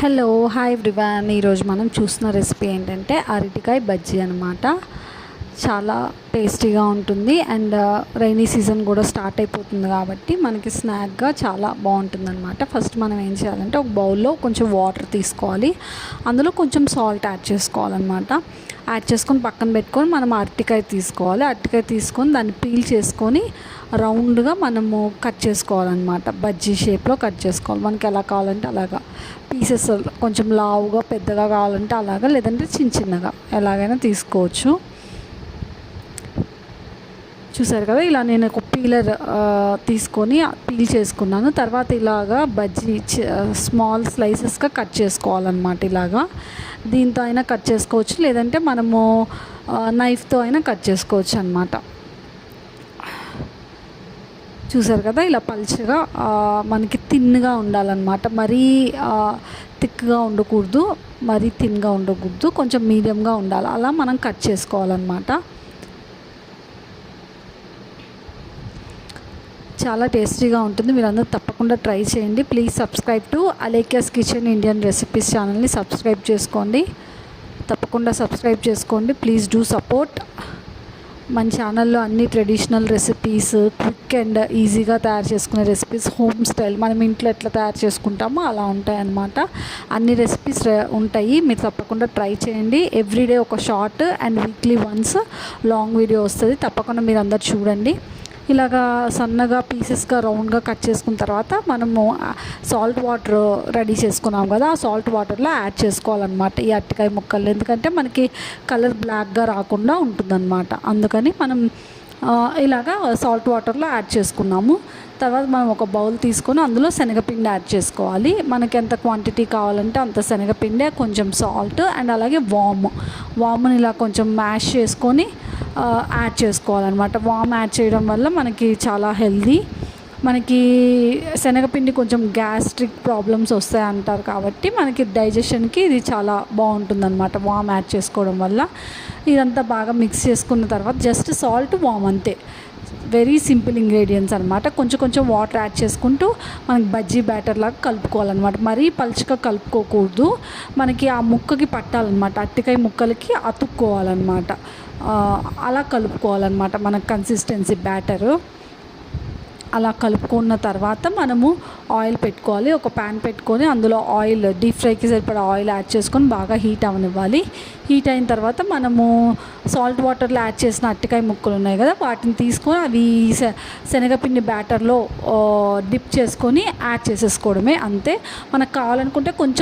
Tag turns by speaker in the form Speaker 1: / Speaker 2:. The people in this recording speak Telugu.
Speaker 1: Hello hi everyone. ఈరోజు మనం చూస్తున్న రెసిపీ ఏంటంటే అరటికాయ బజ్జీ అనమాట. చాలా టేస్టీగా ఉంటుంది అండ్ రైనీ సీజన్ కూడా స్టార్ట్ అయిపోతుంది కాబట్టి మనకి స్నాక్గా చాలా బాగుంటుంది అనమాట. ఫస్ట్ మనం ఏం చేయాలంటే ఒక బౌల్లో కొంచెం వాటర్ తీసుకోవాలి, అందులో కొంచెం సాల్ట్ యాడ్ చేసుకోవాలన్నమాట. యాడ్ చేసుకొని పక్కన పెట్టుకొని మనం అరటికాయ తీసుకోవాలి. అరటికాయ తీసుకొని దాన్ని పీల్ చేసుకొని రౌండ్గా మనము కట్ చేసుకోవాలన్నమాట. బజ్జీ షేప్లో కట్ చేసుకోవాలి. మనకి ఎలా కావాలంటే అలాగా పీసెస్, కొంచెం లావుగా పెద్దగా కావాలంటే అలాగా, లేదంటే చిన్న చిన్నగా ఎలాగైనా తీసుకోవచ్చు. చూసారు కదా, ఇలా నేను ఒక పీలర్ తీసుకొని పీల్ చేసుకున్నాను. తర్వాత ఇలాగా బజ్జీ స్మాల్ స్లైసెస్గా కట్ చేసుకోవాలన్నమాట. ఇలాగా దీంతో అయినా కట్ చేసుకోవచ్చు, లేదంటే మనము నైఫ్తో అయినా కట్ చేసుకోవచ్చు అన్నమాట. చూసారు కదా, ఇలా పల్చగా మనకి థిన్గా ఉండాలన్నమాట. మరీ థిక్గా ఉండకూడదు, మరీ థిన్గా ఉండకూడదు, కొంచెం మీడియంగా ఉండాలి. అలా మనం కట్ చేసుకోవాలన్నమాట. చాలా టేస్టీగా ఉంటుంది. మీరు అందరూ తప్పకుండా ట్రై చేయండి. Please subscribe to Alekhya's kitchen Indian recipes ఛానల్ని సబ్స్క్రైబ్ చేసుకోండి. తప్పకుండా సబ్స్క్రైబ్ చేసుకోండి. Please do support. మన ఛానల్లో అన్ని ట్రెడిషనల్ రెసిపీస్, క్విక్ అండ్ ఈజీగా తయారు చేసుకునే రెసిపీస్, హోమ్ స్టైల్ మనం ఇంట్లో ఎట్లా తయారు చేసుకుంటామో అలా ఉంటాయి అన్నమాట. అన్ని రెసిపీస్ ఉంటాయి, మీరు తప్పకుండా ట్రై చేయండి. ఎవ్రీడే ఒక short and weekly once long video వస్తుంది. తప్పకుండా మీరు అందరు చూడండి. ఇలాగా సన్నగా పీసెస్గా రౌండ్గా కట్ చేసుకున్న తర్వాత మనము సాల్ట్ వాటర్ రెడీ చేసుకున్నాం కదా, ఆ సాల్ట్ వాటర్లో యాడ్ చేసుకోవాలన్నమాట ఈ అరటికాయ ముక్కలు. ఎందుకంటే మనకి కలర్ బ్లాక్గా రాకుండా ఉంటుందన్నమాట. అందుకని మనం ఇలాగా సాల్ట్ వాటర్లో యాడ్ చేసుకున్నాము. తర్వాత మనం ఒక బౌల్ తీసుకొని అందులో శనగపిండి యాడ్ చేసుకోవాలి. మనకి ఎంత క్వాంటిటీ కావాలంటే అంత శనగపిండి, కొంచెం సాల్ట్ అండ్ అలాగే వామ్ని ఇలా కొంచెం మ్యాష్ చేసుకొని యాడ్ చేసుకోవాలన్నమాట. వామ్ యాడ్ చేయడం వల్ల మనకి చాలా హెల్దీ. మనకి శనగపిండి కొంచెం గ్యాస్ట్రిక్ ప్రాబ్లమ్స్ వస్తాయి అంటారు కాబట్టి మనకి డైజెషన్కి ఇది చాలా బాగుంటుందన్నమాట వామ్ యాడ్ చేసుకోవడం వల్ల. ఇదంతా బాగా మిక్స్ చేసుకున్న తర్వాత జస్ట్ సాల్ట్, వామ్ అంతే. వెరీ సింపుల్ ఇంగ్రీడియంట్స్ అనమాట. కొంచెం కొంచెం వాటర్ యాడ్ చేసుకుంటూ మనకి బజ్జీ బ్యాటర్ లాగా కలుపుకోవాలన్నమాట. మరీ పలుచగా కలుపుకోకూడదు, మనకి ఆ ముక్కకి పట్టాలన్నమాట, అరటికాయ ముక్కలకి అతుక్కోవాలన్నమాట. అలా కలుపుకోవాలన్నమాట మన కన్సిస్టెన్సీ బ్యాటరు. అలా కలుపుకున్న తర్వాత మనము ఆయిల్ పెట్టుకోవాలి. ఒక ప్యాన్ పెట్టుకొని అందులో ఆయిల్, డీప్ ఫ్రైకి సరిపడా ఆయిల్ యాడ్ చేసుకొని బాగా హీట్ అవనివ్వాలి. హీట్ అయిన తర్వాత మనము సాల్ట్ వాటర్లో యాడ్ చేసిన అరటికాయ ముక్కలు ఉన్నాయి కదా, వాటిని తీసుకొని అవి శనగపిండి బ్యాటర్లో డిప్ చేసుకొని యాడ్ చేసేసుకోవడమే, అంతే. మనకు కావాలనుకుంటే కొంచెం